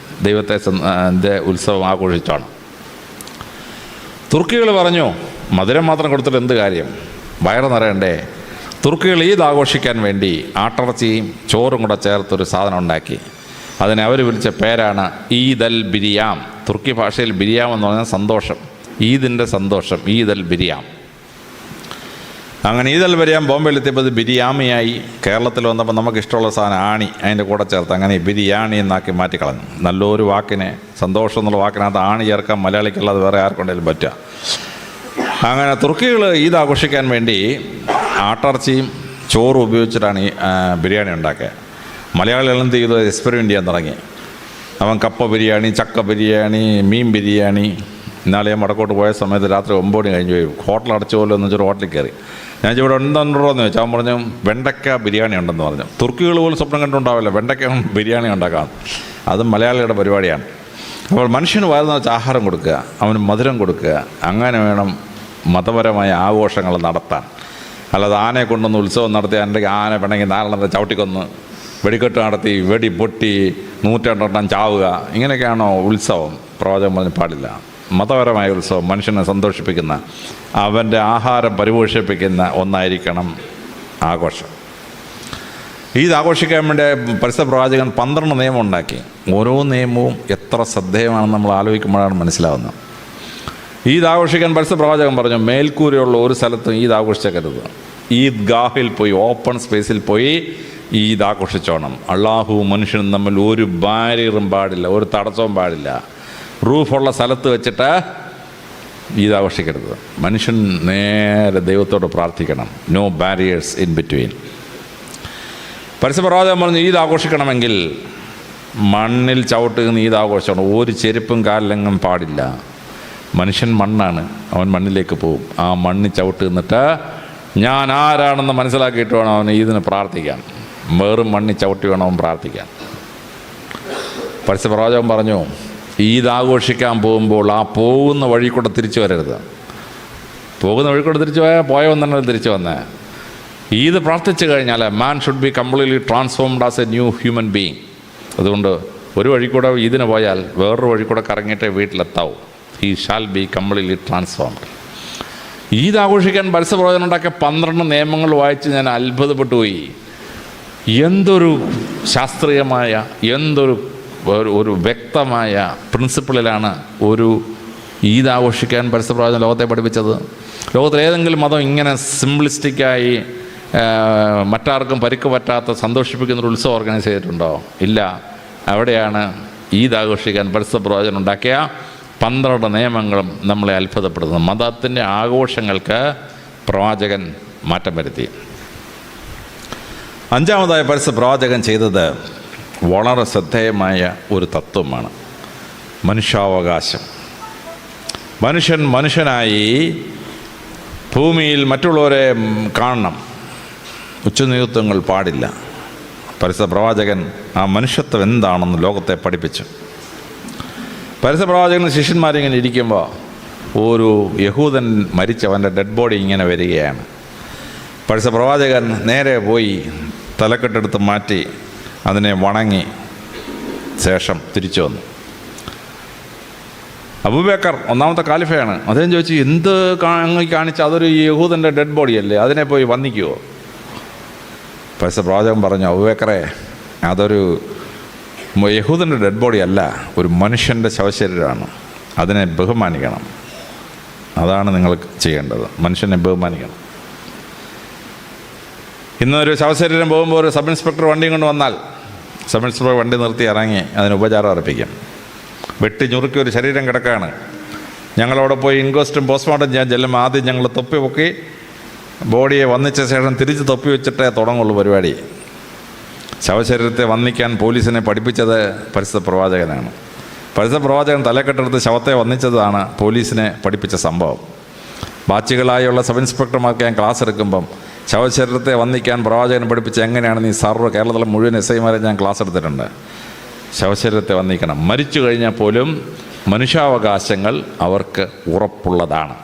A: ദൈവത്തെ ഉത്സവം ആഘോഷിച്ചാണ്. തുർക്കികൾ പറഞ്ഞു, മധുരം മാത്രം കൊടുത്തിട്ട് എന്ത് കാര്യം, വയറ് നിറയണ്ടേ? തുർക്കികൾ ഈദ് ആഘോഷിക്കാൻ വേണ്ടി ആട്ടിറച്ചിയും ചോറും കൂടെ ചേർത്തൊരു സാധനം ഉണ്ടാക്കി. അതിനെ അവർ വിളിച്ച പേരാണ് ഈദ് അൽ ബിരിയാം. തുർക്കി ഭാഷയിൽ ബിരിയാം എന്ന് പറഞ്ഞാൽ സന്തോഷം, ഈദിൻ്റെ സന്തോഷം, ഈദ് അൽ ബിരിയാം. അങ്ങനെ ഈദ് അൽ ബിരിയാം ബോംബെയിലെത്തിയപ്പോൾ ഇത് ബിരിയാമിയായി. കേരളത്തിൽ വന്നപ്പോൾ നമുക്ക് ഇഷ്ടമുള്ള സാധനം ആണി അതിൻ്റെ കൂടെ ചേർത്ത് അങ്ങനെ ബിരിയാണി എന്നാക്കി മാറ്റിക്കളഞ്ഞു. നല്ലൊരു വാക്കിനെ, സന്തോഷം എന്നുള്ള വാക്കിനകത്ത് ആണി ചേർക്കാൻ മലയാളിക്കുള്ളത് വേറെ ആർക്കുണ്ടെങ്കിലും പറ്റുക. അങ്ങനെ തുർക്കികൾ ഈദ് ആഘോഷിക്കാൻ വേണ്ടി ആട്ടിറച്ചിയും ചോറും ഉപയോഗിച്ചിട്ടാണ് ഈ ബിരിയാണി ഉണ്ടാക്കിയത്. മലയാളികൾ എന്ത് ചെയ്തു, എക്സ്പെരിമെൻ്റ് ചെയ്യാൻ തുടങ്ങി. അവൻ കപ്പ ബിരിയാണി, ചക്ക ബിരിയാണി, മീൻ ബിരിയാണി. ഇന്നാളെ ഞാൻ വടക്കോട്ട് പോയ സമയത്ത് രാത്രി 9 മണി കഴിഞ്ഞ് പോയി. ഹോട്ടൽ അടച്ചു പോലെ എന്ന് വെച്ചൊരു ഹോട്ടലിൽ കയറി. ഞാൻ ഇവിടെ ഉണ്ടെന്നുണ്ടോ എന്ന് ചോദിച്ചാൽ അവൻ പറഞ്ഞു വെണ്ടയ്ക്ക ബിരിയാണി ഉണ്ടെന്ന് പറഞ്ഞു. തുർക്കികൾ പോലും സ്വപ്നം കണ്ടുണ്ടാവില്ല വെണ്ടയ്ക്ക ബിരിയാണി ഉണ്ടാക്കാം. അത് മലയാളികളുടെ പരിപാടിയാണ്. അപ്പോൾ മനുഷ്യന് വയറുന്ന വെച്ച് ആഹാരം കൊടുക്കുക, അവന് മധുരം കൊടുക്കുക. അങ്ങനെ വേണം മതപരമായ ആഘോഷങ്ങൾ നടത്താൻ. അല്ലാതെ ആനയെ കൊണ്ടൊന്ന് ഉത്സവം നടത്തി അല്ലെങ്കിൽ ആന വേണമെങ്കിൽ 4 ചവിട്ടിക്കൊന്ന് വെടിക്കെട്ട് നടത്തി വെടി പൊട്ടി 102 ചാവുക, ഇങ്ങനെയൊക്കെയാണോ ഉത്സവം? പ്രവാചകൻ പറഞ്ഞ് പാടില്ല. മതപരമായ ഉത്സവം മനുഷ്യനെ സന്തോഷിപ്പിക്കുന്ന, അവൻ്റെ ആഹാരം പരിപോഷിപ്പിക്കുന്ന ഒന്നായിരിക്കണം ആഘോഷം. ഈദ് ആഘോഷിക്കാൻ വേണ്ടി പരിശുദ്ധ പ്രവാചകൻ 12 നിയമം ഉണ്ടാക്കി. ഓരോ നിയമവും എത്ര ശ്രദ്ധേയമാണെന്ന് നമ്മൾ ആലോചിക്കുമ്പോഴാണ് മനസ്സിലാവുന്നത്. ഈദ് ആഘോഷിക്കാൻ പരിശുദ്ധ പ്രവാചകൻ പറഞ്ഞു, മേൽക്കൂരയുള്ള ഒരു സ്ഥലത്തും ഈദ് ആഘോഷിച്ചേക്കരുത്. ഈദ് ഗാഹിൽ പോയി, ഓപ്പൺ സ്പേസിൽ പോയി ഈദ് ആഘോഷിച്ചോണം. അള്ളാഹു മനുഷ്യനും തമ്മിൽ ഒരു ബാരിയറും പാടില്ല, ഒരു തടസ്സവും പാടില്ല. റൂഫുള്ള സ്ഥലത്ത് വെച്ചിട്ട് ഈദ് ആഘോഷിക്കരുത്. മനുഷ്യൻ നേരെ ദൈവത്തോട് പ്രാർത്ഥിക്കണം. No barriers in between. പരിശുദ്ധ പ്രവാചകൻ പറഞ്ഞു, ഈദ് ആഘോഷിക്കണമെങ്കിൽ മണ്ണിൽ ചവിട്ടുന്ന ഈദ് ആഘോഷിക്കണം. ഒരു ചെരുപ്പും കാലിലെങ്ങും പാടില്ല. മനുഷ്യൻ മണ്ണാണ്, അവൻ മണ്ണിലേക്ക് പോവും. ആ മണ്ണിൽ ചവിട്ട് നിന്നിട്ട് ഞാൻ ആരാണെന്ന് മനസ്സിലാക്കിയിട്ട് വേണം അവന് ഈദിന് പ്രാർത്ഥിക്കാൻ. വേറും മണ്ണിൽ ചവിട്ടി വേണം അവൻ പ്രാർത്ഥിക്കാൻ. പരിശുദ്ധ പ്രവാചകൻ പറഞ്ഞു, ഈദ് ആഘോഷിക്കാൻ പോകുമ്പോൾ ആ പോകുന്ന വഴി കൂടെ തിരിച്ചു വരരുത്. പോകുന്ന വഴി കൂടെ തിരിച്ചു പോയവൻ തന്നെ തിരിച്ചു വന്നേ. ഈദ് പ്രാർത്ഥിച്ചു കഴിഞ്ഞാൽ man should be completely transformed as a new human being. അതുകൊണ്ട് ഒരു വഴി കൂടെ ഈദിന് പോയാൽ വേറൊരു വഴി കൂടെ കറങ്ങിയിട്ടേ വീട്ടിലെത്താവൂ. He shall be completely transformed. Eid ആഘോഷിക്കാൻ പരിശുദ്ധ പ്രവാചകൻ ഉണ്ടാക്കിയ 12 നിയമങ്ങൾ വായിച്ച് ഞാൻ അത്ഭുതപ്പെട്ടു പോയി. എന്തൊരു ശാസ്ത്രീയമായ, എന്തൊരു ഒരു വ്യക്തമായ പ്രിൻസിപ്പിളിലാണ് ഒരു ഈദ് ആഘോഷിക്കാൻ പരിശുദ്ധ പ്രവാചകൻ ലോകത്തെ പഠിപ്പിച്ചത്. ലോകത്തിലേതെങ്കിലും മതം ഇങ്ങനെ സിംപ്ലിസ്റ്റിക്കായി മറ്റാർക്കും പരിക്ക് പറ്റാത്ത സന്തോഷിപ്പിക്കുന്നൊരു ഉത്സവം ഓർഗനൈസ് ചെയ്തിട്ടുണ്ടോ? ഇല്ല. അവിടെയാണ് ഈദ് ആഘോഷിക്കാൻ പരിശുദ്ധ പ്രവാചകൻ ഉണ്ടാക്കിയ 12 നിയമങ്ങളും നമ്മളെ അത്ഭുതപ്പെടുത്തുന്നത്. മതത്തിൻ്റെ ആഘോഷങ്ങൾക്ക് പ്രവാചകൻ മാറ്റം വരുത്തി. 5-മതായി പരിശുദ്ധ പ്രവാചകൻ ചെയ്തത് വളരെ ശ്രദ്ധേയമായ ഒരു തത്വമാണ് മനുഷ്യാവകാശം. മനുഷ്യനായി ഭൂമിയിൽ മറ്റുള്ളവരെ കാണണം, ഉച്ചനീചത്വങ്ങൾ പാടില്ല. പരിശുദ്ധ പ്രവാചകൻ ആ മനുഷ്യത്വം എന്താണെന്ന് ലോകത്തെ പഠിപ്പിച്ചു. പരിശുദ്ധ പ്രവാചകൻ ശിഷ്യന്മാരിങ്ങനെ ഇരിക്കുമ്പോൾ ഒരു യഹൂദൻ മരിച്ചവൻ്റെ ഡെഡ് ബോഡി ഇങ്ങനെ വരികയാണ്. പരിശുദ്ധ പ്രവാചകൻ നേരെ പോയി തലക്കെട്ടെടുത്ത് മാറ്റി അതിനെ വണങ്ങി ശേഷം തിരിച്ചു വന്നു. അബൂബക്കർ ഒന്നാമത്തെ ഖലീഫയാണ്. അദ്ദേഹം ചോദിച്ചു, എന്ത് അങ്ങ് കാണിച്ച അതൊരു യഹൂദൻ്റെ ഡെഡ് ബോഡിയല്ലേ, അതിനെ പോയി വന്ദിക്കുമോ? പരിശുദ്ധ പ്രവാചകൻ പറഞ്ഞു, അബൂബക്കറെ, അതൊരു യഹൂദൻ്റെ ഡെഡ് ബോഡി അല്ല, ഒരു മനുഷ്യൻ്റെ ശവശരീരമാണ്. അതിനെ ബഹുമാനിക്കണം. അതാണ് നിങ്ങൾ ചെയ്യേണ്ടത്, മനുഷ്യനെ ബഹുമാനിക്കണം. ഇന്നൊരു ശവശരീരം പോകുമ്പോൾ ഒരു സബ് ഇൻസ്പെക്ടർ വണ്ടിയും കൊണ്ട് വന്നാൽ സബ് ഇൻസ്പെക്ടർ വണ്ടി നിർത്തി ഇറങ്ങി അതിന് ഉപചാരം അർപ്പിക്കും. വെട്ടി ഞുറുക്കി ഒരു ശരീരം കിടക്കുകയാണ്. ഞങ്ങളവിടെ പോയി ഇൻക്വസ്റ്റും പോസ്റ്റ്മോർട്ടം ചെയ്യാൻ ചെല്ലുമ്പോൾ ആദ്യം ഞങ്ങൾ തൊപ്പി പൊക്കി ബോഡിയെ വന്നിച്ച ശേഷം തിരിച്ച് തൊപ്പി വെച്ചിട്ടേ തുടങ്ങുള്ളൂ പരിപാടി. ശവശരീരത്തെ വന്ദിക്കാൻ പോലീസിനെ പഠിപ്പിച്ചത് പരിശുദ്ധ പ്രവാചകനാണ്. പരിശുദ്ധ പ്രവാചകൻ തലക്കെട്ടെടുത്ത് ശവത്തെ വന്ദിച്ചതാണ് പോലീസിനെ പഠിപ്പിച്ച സംഭവം. ബാച്ചികളായുള്ള സബ് ഇൻസ്പെക്ടർമാർക്ക് ഞാൻ ക്ലാസ് എടുക്കുമ്പം ശവശരീരത്തെ വന്ദിക്കാൻ പ്രവാചകൻ പഠിപ്പിച്ച എങ്ങനെയാണെന്ന് ഈ കേരളത്തിലെ മുഴുവൻ SI-മാരെ ഞാൻ ക്ലാസ് എടുത്തിട്ടുണ്ട്. ശവശരീരത്തെ വന്ദിക്കണം. മരിച്ചു കഴിഞ്ഞാൽ പോലും മനുഷ്യാവകാശങ്ങൾ അവർക്ക് ഉറപ്പുള്ളതാണ്.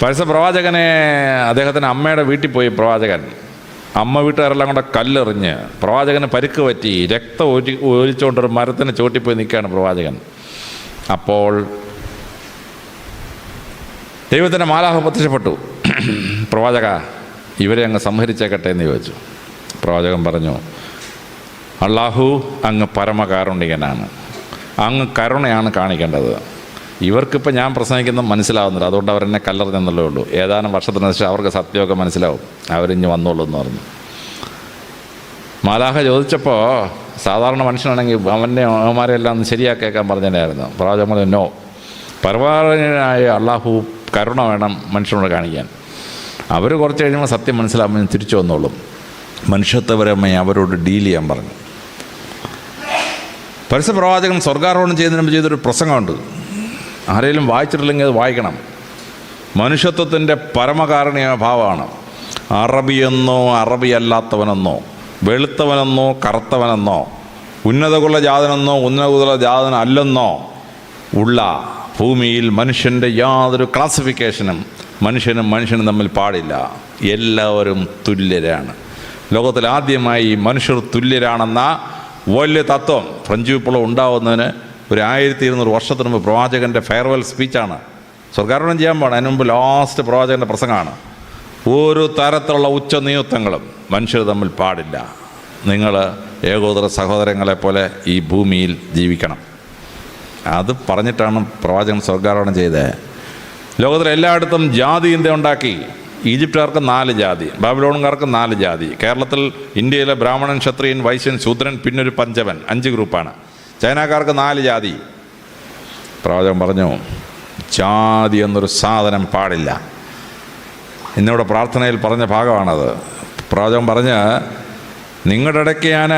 A: പരിശുദ്ധ പ്രവാചകനെ അദ്ദേഹത്തിന് അമ്മയുടെ വീട്ടിൽ പോയി പ്രവാചകൻ. അമ്മ വീട്ടുകാരെല്ലാം കൂടെ കല്ലെറിഞ്ഞ് പ്രവാചകന് പരിക്ക് പറ്റി രക്തം ഒലിച്ചുകൊണ്ടൊരു മരത്തിന് ചോട്ടിപ്പോയി നിൽക്കുകയാണ് പ്രവാചകൻ. അപ്പോൾ ദൈവത്തിൻ്റെ മാലാഖ പ്രത്യക്ഷപ്പെട്ടു. പ്രവാചക, ഇവരെ അങ്ങ് സംഹരിച്ചേക്കട്ടെ എന്ന് ചോദിച്ചു. പ്രവാചകൻ പറഞ്ഞു, അള്ളാഹു അങ്ങ് പരമകാരുണികനാണ്, അങ്ങ് കരുണയാണ് കാണിക്കേണ്ടത്. ഇവർക്കിപ്പോൾ ഞാൻ പ്രസംഗിക്കുന്നത് മനസ്സിലാവുന്നില്ല, അതുകൊണ്ട് അവരെന്നെ കല്ലെറിഞ്ഞെന്നുള്ളേ ഉള്ളൂ. ഏതാനും വർഷത്തിന് ശേഷം അവർക്ക് സത്യമൊക്കെ മനസ്സിലാവും, അവരിഞ്ഞ് വന്നോളൂ എന്ന് പറഞ്ഞു. മാലാഖ ചോദിച്ചപ്പോൾ സാധാരണ മനുഷ്യനാണെങ്കിൽ അവന്മാരെല്ലാം ഒന്ന് ശരിയാക്കേക്കാൻ പറഞ്ഞതിനായിരുന്നു. പ്രവാചകൻ പറഞ്ഞു, നോ, പരമാവനായ അള്ളാഹു കരുണ വേണം മനുഷ്യനോട് കാണിക്കാൻ. അവർ കുറച്ച് കഴിയുമ്പോൾ സത്യം മനസ്സിലാകുമ്പോൾ തിരിച്ചു വന്നോളും, മനുഷ്യത്വപരമായി അവരോട് ഡീൽ ചെയ്യാൻ പറഞ്ഞു. പരിശുദ്ധ പ്രവാചകൻ സ്വർഗാരോഹണം ചെയ്യുന്നതിന് മുമ്പ് ചെയ്തൊരു പ്രസംഗമുണ്ട്. ആരെങ്കിലും വായിച്ചിട്ടില്ലെങ്കിൽ അത് വായിക്കണം. മനുഷ്യത്വത്തിൻ്റെ പരമകാരുണ്യ ഭാവമാണ്. അറബിയെന്നോ അറബി അല്ലാത്തവനെന്നോ, വെളുത്തവനെന്നോ കറുത്തവനെന്നോ, ഉന്നതകുല ജാതനെന്നോ ഉന്നതകുല ജാതൻ അല്ലെന്നോ ഉള്ള ഭൂമിയിൽ മനുഷ്യൻ്റെ യാതൊരു ക്ലാസിഫിക്കേഷനും മനുഷ്യനും തമ്മിൽ പാടില്ല. എല്ലാവരും തുല്യരാണ്. ലോകത്തിൽ ആദ്യമായി മനുഷ്യർ തുല്യരാണെന്ന വലിയ തത്വം ഫ്രഞ്ച് വിപ്ലവം ഉണ്ടാവുന്നതിന് ഒരു 1200 വർഷത്തിന് മുമ്പ് പ്രവാചകൻ്റെ ഫെയർവെൽ സ്പീച്ചാണ്. സ്വർഗാരോഹണം ചെയ്യാൻ പാടില്ല, അതിന് മുമ്പ് ലാസ്റ്റ് പ്രവാചകൻ്റെ പ്രസംഗമാണ്. ഒരു തരത്തിലുള്ള ഉച്ചനീചത്വങ്ങളും മനുഷ്യർ തമ്മിൽ പാടില്ല. നിങ്ങൾ ഏകോദര സഹോദരങ്ങളെപ്പോലെ ഈ ഭൂമിയിൽ ജീവിക്കണം. അത് പറഞ്ഞിട്ടാണ് പ്രവാചകൻ സ്വർഗാരോഹണം ചെയ്തത്. ലോകത്തിലെ എല്ലായിടത്തും ജാതി ഇന്ത്യ ഉണ്ടാക്കി. ഈജിപ്തുകാർക്ക് 4 ജാതി, ബാബിലോണുകാർക്ക് 4 ജാതി. കേരളത്തിൽ ഇന്ത്യയിലെ ബ്രാഹ്മണൻ, ക്ഷത്രിയൻ, വൈശ്യൻ, ശൂദ്രൻ, പിന്നൊരു പഞ്ചമൻ, 5 ഗ്രൂപ്പാണ്. ചൈനക്കാർക്ക് 4 ജാതി. പ്രവാചകൻ പറഞ്ഞു, ജാതി എന്നൊരു സാധനം പാടില്ല. ഇന്നിവിടെ പ്രാർത്ഥനയിൽ പറഞ്ഞ ഭാഗമാണത്. പ്രവാചകൻ പറഞ്ഞ്, നിങ്ങളുടെ ഇടയ്ക്ക് ഞാൻ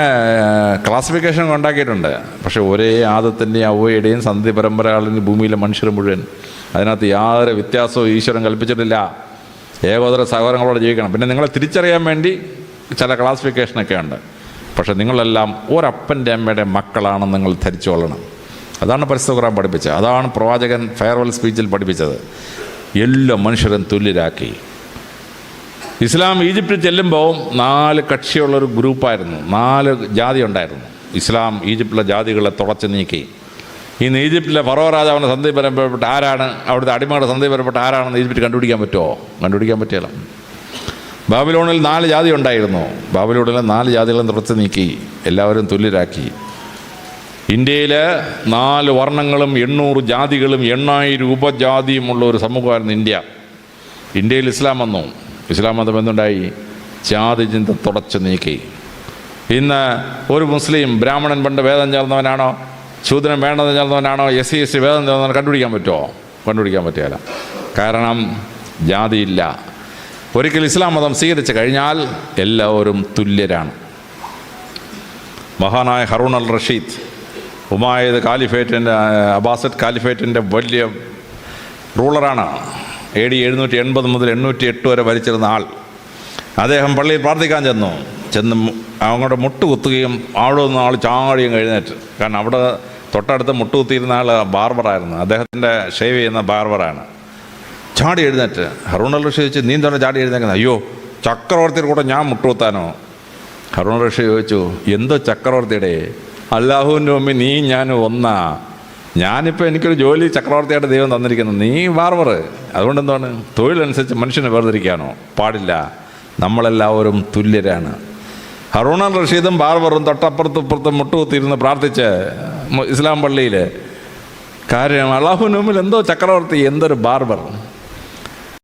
A: ക്ലാസിഫിക്കേഷൻ ഉണ്ടാക്കിയിട്ടുണ്ട്, പക്ഷെ ഒരേ ആദത്തിൻ്റെയും അവയുടെയും സന്ധി പരമ്പരകളിൽ ഭൂമിയിലെ മനുഷ്യർ മുഴുവൻ, അതിനകത്ത് യാതൊരു വ്യത്യാസവും ഈശ്വരൻ കൽപ്പിച്ചിട്ടില്ല. ഏകോദര സഹോദരങ്ങളോട് ജീവിക്കണം. പിന്നെ നിങ്ങളെ തിരിച്ചറിയാൻ വേണ്ടി ചില ക്ലാസിഫിക്കേഷനൊക്കെ ഉണ്ട്, പക്ഷെ നിങ്ങളെല്ലാം ഒരപ്പൻ്റെ അമ്മയുടെ മക്കളാണെന്ന് നിങ്ങൾ ധരിച്ചു കൊള്ളണം. അതാണ് പരിശുദ്ധ ഖുർആൻ പഠിപ്പിച്ചത്. അതാണ് പ്രവാചകൻ ഫെയർവെൽ സ്പീച്ചിൽ പഠിപ്പിച്ചത്. എല്ലാ മനുഷ്യരും തുല്യരാക്കി. ഇസ്ലാം ഈജിപ്തിൽ ചെല്ലുമ്പോൾ 4 കക്ഷിയുള്ളൊരു ഗ്രൂപ്പായിരുന്നു, 4 ജാതി ഉണ്ടായിരുന്നു. ഇസ്ലാം ഈജിപ്തിലെ ജാതികളെ തുടച്ചു നീക്കി. ഇന്ന് ഈജിപ്തിലെ ഫറോ രാജാവിൻ്റെ സന്ധി പരമ്പരപ്പെട്ട ആരാണ്, അവിടുത്തെ അടിമകളുടെ സന്ധി പരമ്പപ്പെട്ട ആരാണെന്ന് ഈജിപ്തിൽ കണ്ടുപിടിക്കാൻ പറ്റുമോ? കണ്ടുപിടിക്കാൻ പറ്റില്ല. ബാബിലോണിൽ 4 ജാതി ഉണ്ടായിരുന്നു. ബാബിലോണിലെ 4 ജാതികളും തുടച്ചു നീക്കി, എല്ലാവരും തുല്യരാക്കി. ഇന്ത്യയിൽ 4 വർണ്ണങ്ങളും 800 ജാതികളും 8000 ഉപജാതിയുമുള്ള ഒരു സമൂഹമായിരുന്നു ഇന്ത്യ. ഇന്ത്യയിൽ ഇസ്ലാം വന്നു. ഇസ്ലാം മതം എന്തുണ്ടായി? ജാതി ചിന്ത തുടച്ചു നീക്കി. ഇന്ന് ഒരു മുസ്ലിം ബ്രാഹ്മണൻ പണ്ട് വേദം ചേർന്നവനാണോ, ശൂദ്രൻ വേണ്ടത് ചേർന്നവനാണോ, SC/ST വേദം ചേർന്നവൻ കണ്ടുപിടിക്കാൻ പറ്റുമോ? കണ്ടുപിടിക്കാൻ പറ്റില്ല. കാരണം ജാതിയില്ല. ഒരിക്കൽ ഇസ്ലാം മതം സ്വീകരിച്ചു കഴിഞ്ഞാൽ എല്ലാവരും തുല്യരാണ്. മഹാനായ ഹറൂൺ അൽ റഷീദ് ഉമായത് കാലിഫേറ്റിൻ്റെ, അബ്ബാസിഡ് കാലിഫേറ്റിൻ്റെ വലിയ റൂളറാണ്. AD 780 മുതൽ 808 വരെ ഭരിച്ചിരുന്ന ആൾ. അദ്ദേഹം പള്ളിയിൽ പ്രാർത്ഥിക്കാൻ ചെന്ന് അങ്ങോട്ട് മുട്ടുകുത്തുകയും അവിടെ നിന്ന് ആൾ ചാടിയും കഴിഞ്ഞിട്ട്, കാരണം അവിടെ തൊട്ടടുത്ത് മുട്ടുകുത്തിയിരുന്ന ആൾ ബാർബറായിരുന്നു, അദ്ദേഹത്തിൻ്റെ ഷേവ് ചെയ്യുന്ന ബാർബറാണ്. ചാടി എഴുന്നേറ്റ് ഹറൂൺ അൽ റഷീദ് ചോദിച്ചു, നീ എന്താണ് ചാടി എഴുന്നേക്കുന്നത്? അയ്യോ, ചക്രവർത്തിയുടെ കൂടെ ഞാൻ മുട്ടുകുത്താനോ? ഹറൂൺ റഷീദ് ചോദിച്ചു, എന്തോ ചക്രവർത്തിയുടെ? അല്ലാഹുവിൻ്റെ മുമ്പിൽ നീ ഞാൻ ഒന്നാ. ഞാനിപ്പോൾ എനിക്കൊരു ജോലി ചക്രവർത്തിയായിട്ട് ദൈവം തന്നിരിക്കുന്നു, നീ ബാർബർ. അതുകൊണ്ട് എന്താണ്, തൊഴിലനുസരിച്ച് മനുഷ്യനെ വേർതിരിക്കാനോ? പാടില്ല. നമ്മളെല്ലാവരും തുല്യരാണ്. ഹറൂൺ അൽ റഷീദും ബാർബറും തൊട്ടപ്പുറത്തും മുട്ടുകുത്തിയിരുന്ന് പ്രാർത്ഥിച്ച് ഇസ്ലാം പള്ളിയിൽ. കാര്യം അല്ലാഹുവിൻ്റെ മുമ്പിൽ എന്തോ ചക്രവർത്തി, എന്തൊരു ബാർബർ.